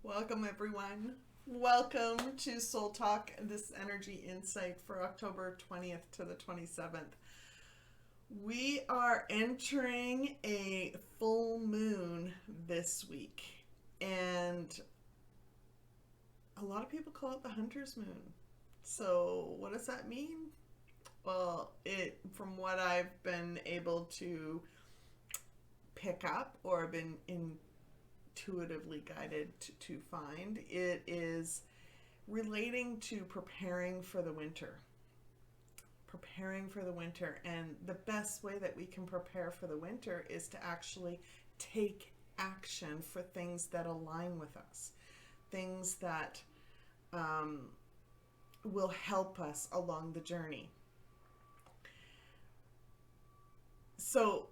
Welcome, everyone. Welcome to Soul Talk, this energy insight for October 20th to the 27th. We are entering a full moon this week, and a lot of people call it the Hunter's Moon. So, what does that mean? Well, from what I've been able to pick up or been intuitively guided to find, it is relating to preparing for the winter. Preparing for the winter. And the best way that we can prepare for the winter is to actually take action for things that align with us, things that will help us along the journey. So,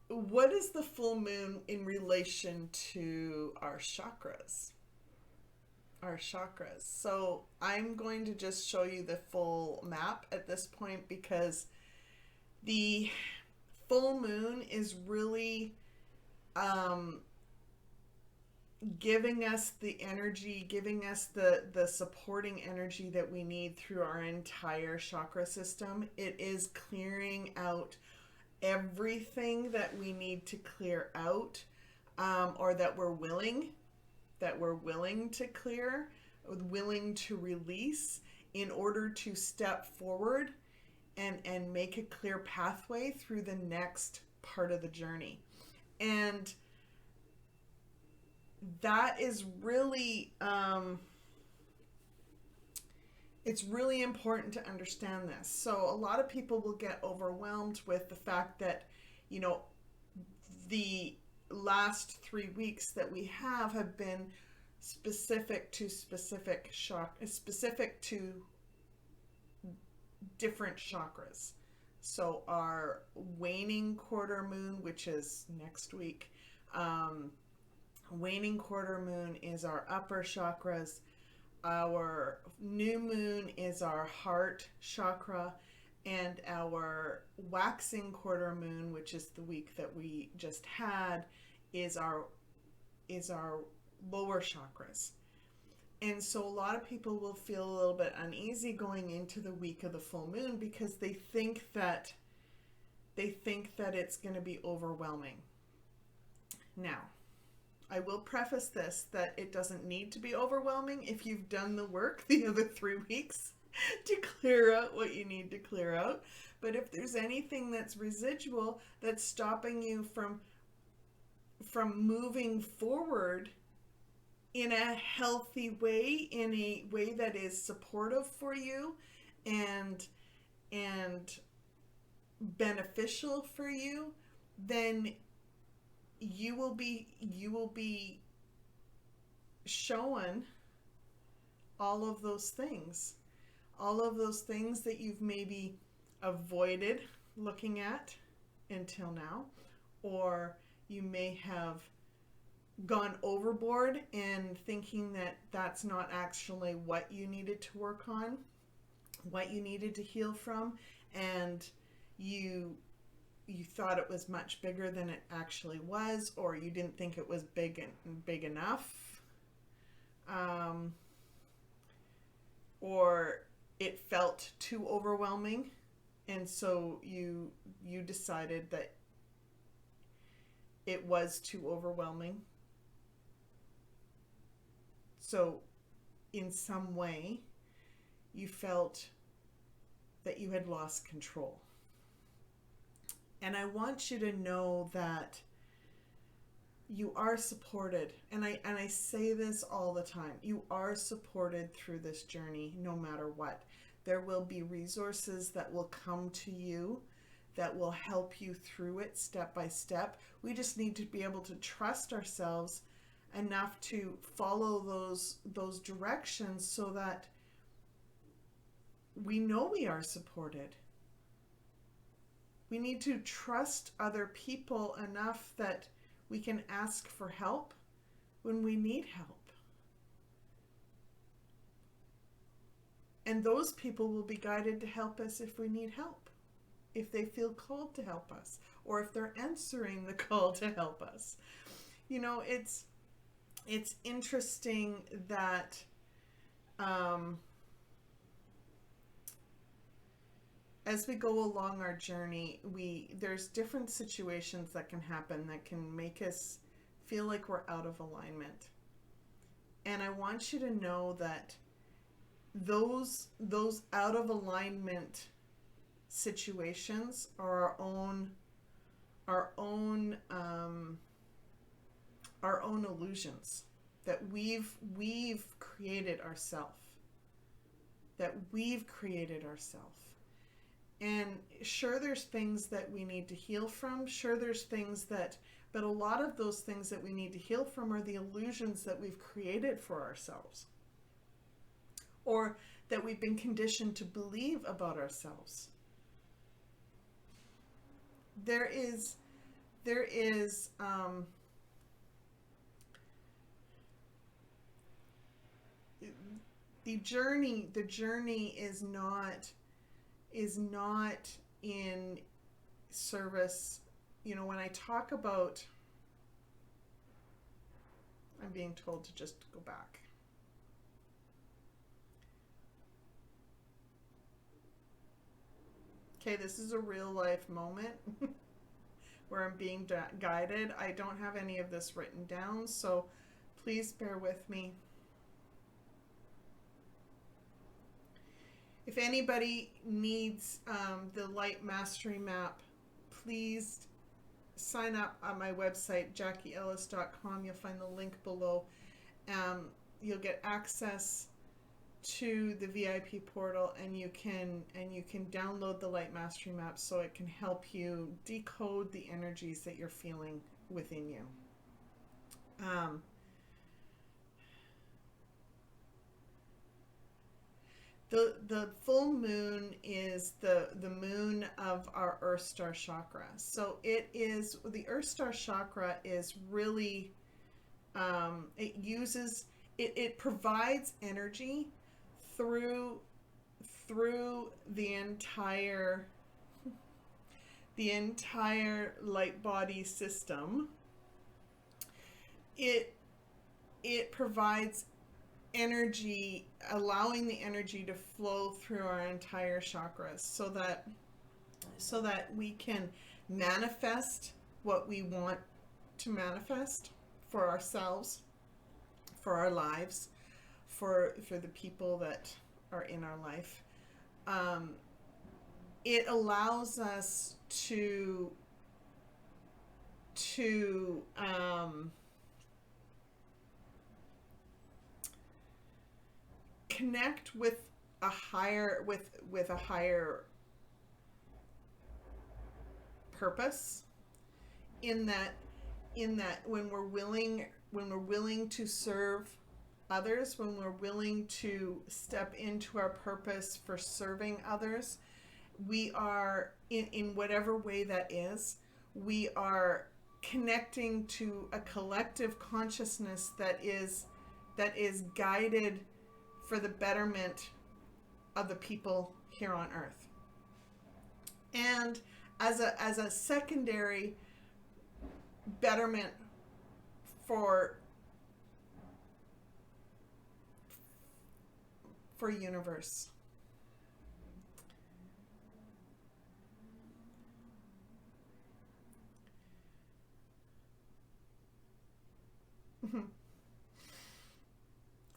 what is the full moon in relation to our chakras? Our chakras. So I'm going to just show you the full map at this point because the full moon is really giving us the energy, giving us the supporting energy that we need through our entire chakra system. It is clearing out everything that we need to clear out, or that we're willing to clear, willing to release in order to step forward and make a clear pathway through the next part of the journey. And that is really it's really important to understand this. So a lot of people will get overwhelmed with the fact that, the last 3 weeks that we have been specific to different chakras. So our waning quarter moon, which is next week, waning quarter moon is our upper chakras. Our new moon is our heart chakra, and our waxing quarter moon, which is the week that we just had, is our lower chakras. And so a lot of people will feel a little bit uneasy going into the week of the full moon because they think that it's going to be overwhelming. Now, I will preface this that it doesn't need to be overwhelming if you've done the work the other 3 weeks to clear out what you need to clear out. But if there's anything that's residual that's stopping you from moving forward in a healthy way, in a way that is supportive for you and beneficial for you, then you will be shown all of those things that you've maybe avoided looking at until now, or you may have gone overboard in thinking that that's not actually what you needed to work on, what you needed to heal from, and you thought it was much bigger than it actually was, or you didn't think it was big enough, or it felt too overwhelming, and so you decided that it was too overwhelming. So in some way you felt that you had lost control. And I want you to know that you are supported. And I say this all the time. You are supported through this journey no matter what. There will be resources that will come to you that will help you through it step by step. We just need to be able to trust ourselves enough to follow those directions so that we know we are supported. We need to trust other people enough that we can ask for help when we need help. And those people will be guided to help us if we need help, if they feel called to help us, or if they're answering the call to help us. it's interesting that as we go along our journey, there's different situations that can happen that can make us feel like we're out of alignment. And I want you to know that those out of alignment situations are our own illusions that we've created ourselves. That we've created ourselves. And sure, there's things that we need to heal from. Sure, there's things but a lot of those things that we need to heal from are the illusions that we've created for ourselves, or that we've been conditioned to believe about ourselves. There is the journey is not in service. You know, when I talk about, I'm being told to just go back. Okay, this is a real life moment where I'm being guided. I don't have any of this written down, so please bear with me. If anybody needs the Light Mastery Map, please sign up on my website, JackieEllis.com. You'll find the link below. You'll get access to the VIP portal, and you can download the Light Mastery Map so it can help you decode the energies that you're feeling within you. The full moon is the moon of our Earth Star chakra. So the Earth Star chakra is really, it provides energy through the entire light body system. It provides energy, allowing the energy to flow through our entire chakras so that we can manifest what we want to manifest for ourselves, for our lives, for the people that are in our life. It allows us to connect with a higher purpose, in that when we're willing to serve others, when we're willing to step into our purpose for serving others, we are in whatever way that is, we are connecting to a collective consciousness that is guided for the betterment of the people here on Earth. And as a secondary betterment for universe.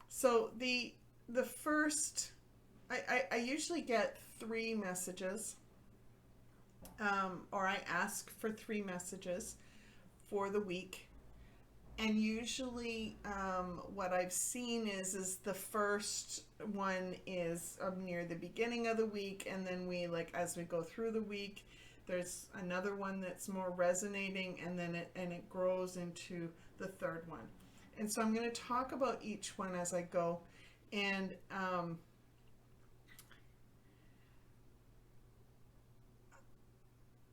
So the first, I usually get 3 messages, or I ask for 3 messages for the week. And usually what I've seen is the first one is near the beginning of the week, and then as we go through the week, there's another one that's more resonating, and then it grows into the third one. And so I'm going to talk about each one as I go. And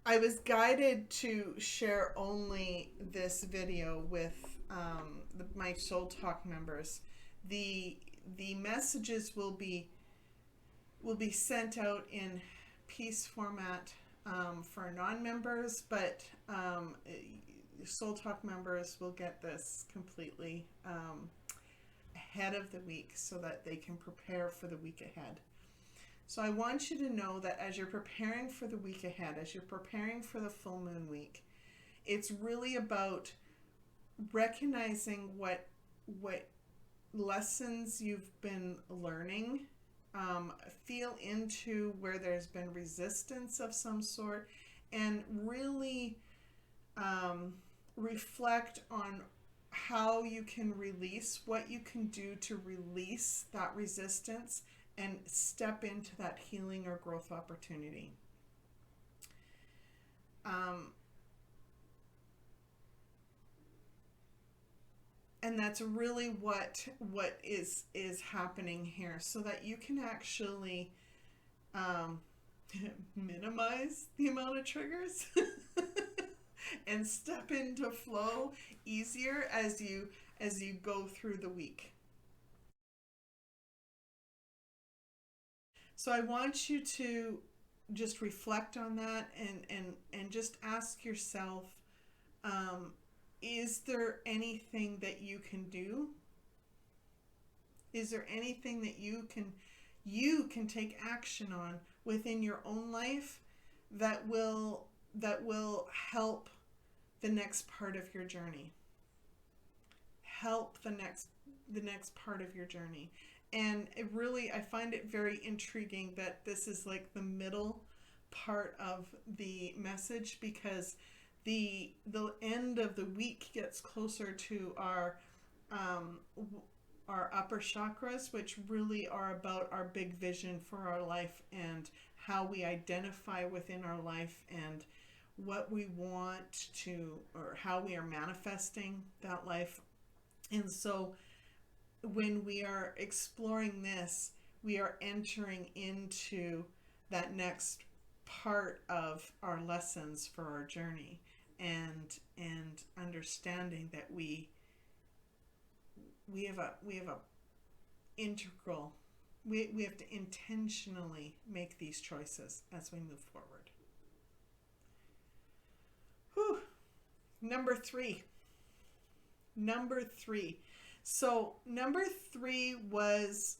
I was guided to share only this video with my Soul Talk members. The messages will be sent out in piece format for non-members, but Soul Talk members will get this completely ahead of the week so that they can prepare for the week ahead. So I want you to know that as you're preparing for the week ahead, as you're preparing for the full moon week, it's really about recognizing what lessons you've been learning. Feel into where there's been resistance of some sort, and really reflect on how you can release, what you can do to release that resistance and step into that healing or growth opportunity. And that's really what is happening here, so that you can actually minimize the amount of triggers and step into flow easier as you go through the week. So I want you to just reflect on that and just ask yourself, is there anything that you can do? Is there anything that you can take action on within your own life that will help the next part of your journey? Help the next part of your journey. And I find it very intriguing that this is like the middle part of the message, because the end of the week gets closer to our upper chakras, which really are about our big vision for our life and how we identify within our life and what we want to, or how we are manifesting that life. And so when we are exploring this, we are entering into that next part of our lessons for our journey, and understanding that we have a integral, we have to intentionally make these choices as we move forward. Whew. Number three. So number three was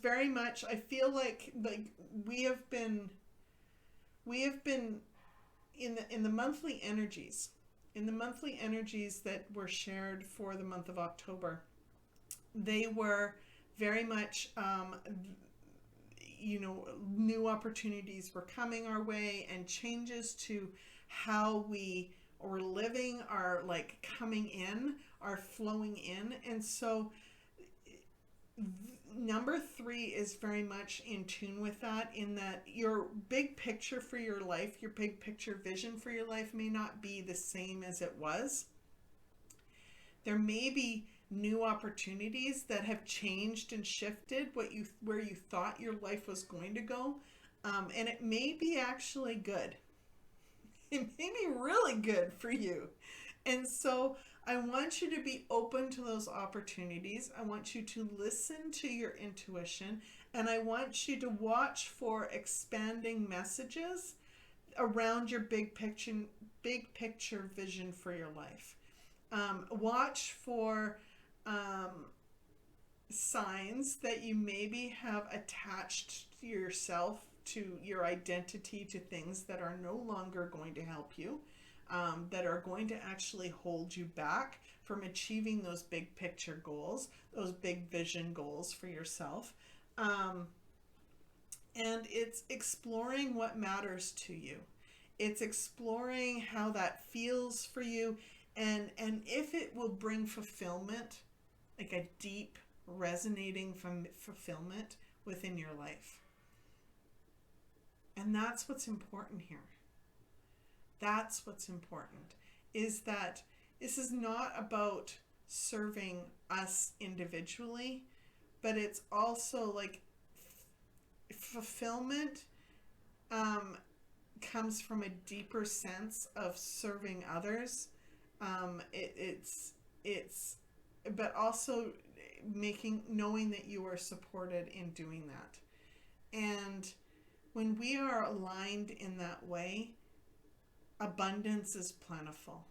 very much, I feel like we have been in the monthly energies, that were shared for the month of October. They were very much new opportunities were coming our way, and changes to how we are living are are flowing in. And so number three is very much in tune with that, in that your big picture for your life, your big picture vision for your life may not be the same as it was. There may be new opportunities that have changed and shifted where you thought your life was going to go, and it may be actually good. It may be really good for you. And so I want you to be open to those opportunities. I want you to listen to your intuition, and I want you to watch for expanding messages around your big picture vision for your life. Watch for signs that you maybe have attached yourself to your identity to things that are no longer going to help you, that are going to actually hold you back from achieving those big picture goals, those big vision goals for yourself. And it's exploring what matters to you. It's exploring how that feels for you, and if it will bring fulfillment, like a deep resonating fulfillment within your life. And that's what's important here. That's what's important, is that this is not about serving us individually, but it's also like fulfillment comes from a deeper sense of serving others. But also knowing that you are supported in doing that. And when we are aligned in that way, abundance is plentiful.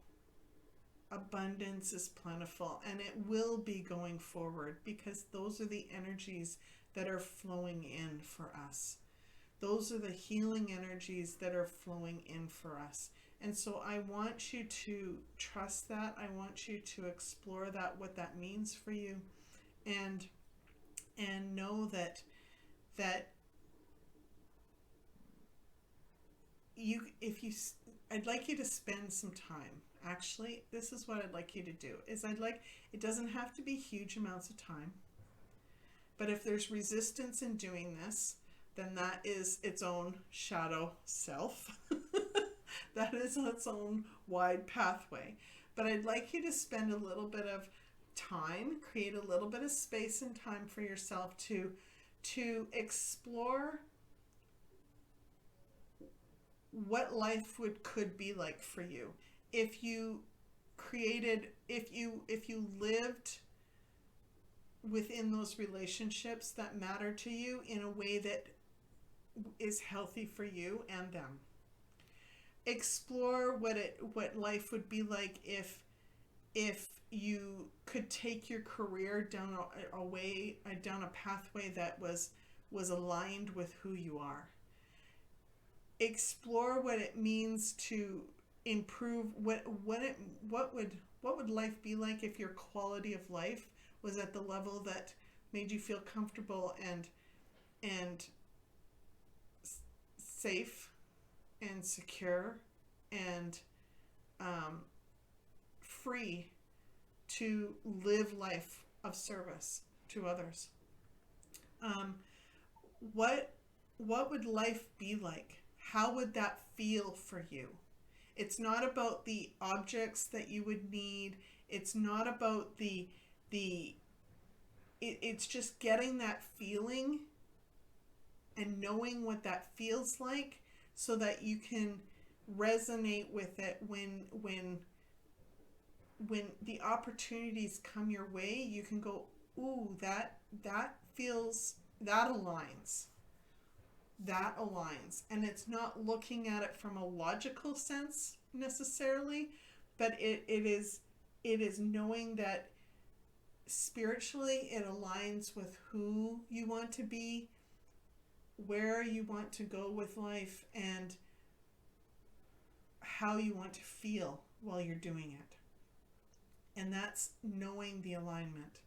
Abundance is plentiful, and it will be going forward, because those are the energies that are flowing in for us. Those are the healing energies that are flowing in for us. And so I want you to trust that. I want you to explore that, what that means for you, and know that I'd like you to spend some time. Actually, this is what I'd like you to do. It doesn't have to be huge amounts of time, but if there's resistance in doing this, then that is its own shadow self. That is its own wide pathway. But I'd like you to spend a little bit of time, create a little bit of space and time for yourself to explore what life could be like for you if you lived within those relationships that matter to you in a way that is healthy for you and them. Explore what life would be like if you could take your career down a pathway that was aligned with who you are. Explore what it means to improve. What would life be like if your quality of life was at the level that made you feel comfortable and safe and secure and free to live life of service to others. What would life be like? How would that feel for you? It's not about the objects that you would need. It's not about it's just getting that feeling and knowing what that feels like, so that you can resonate with it when the opportunities come your way. You can go, ooh, that aligns. That aligns. And it's not looking at it from a logical sense necessarily, but it is knowing that spiritually it aligns with who you want to be, where you want to go with life, and how you want to feel while you're doing it. And that's knowing the alignment.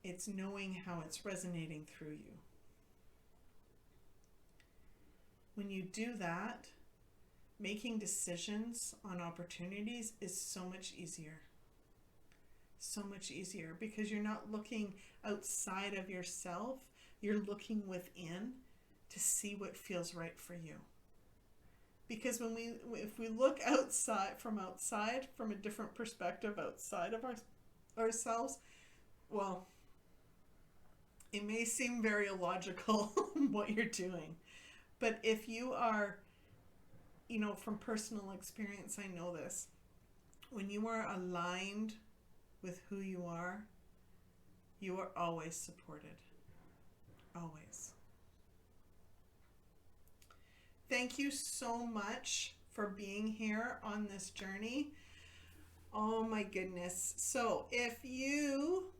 It's knowing how it's resonating through you. When you do that, making decisions on opportunities is so much easier. So much easier, because you're not looking outside of yourself. You're looking within to see what feels right for you. Because if we look outside, from a different perspective outside of ourselves, well, it may seem very illogical what you're doing. But if you are, from personal experience, I know this. When you are aligned with who you are always supported. Always. Thank you so much for being here on this journey. Oh my goodness. So if you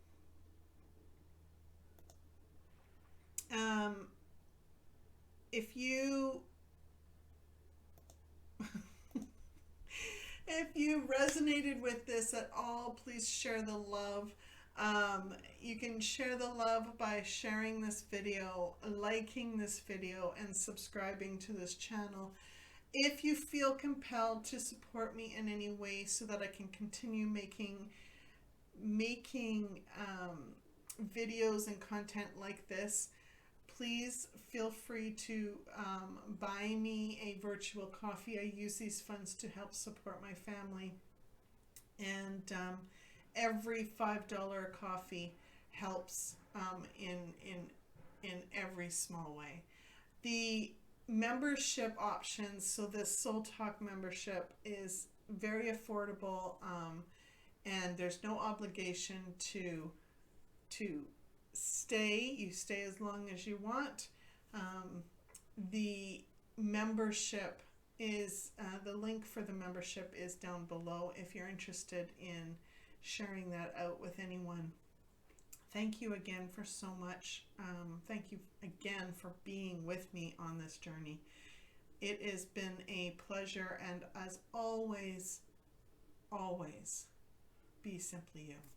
if you resonated with this at all, please share the love. You can share the love by sharing this video, liking this video, and subscribing to this channel. If you feel compelled to support me in any way so that I can continue making videos and content like this, please feel free to buy me a virtual coffee. I use these funds to help support my family. And every $5 coffee helps in every small way. The membership options, so this Soul Talk membership is very affordable, and there's no obligation to stay. You stay as long as you want. The membership is, the link for the membership is down below if you're interested in sharing that out with anyone. Thank you again for so much. Thank you again for being with me on this journey. It has been a pleasure, and as always, always be simply you.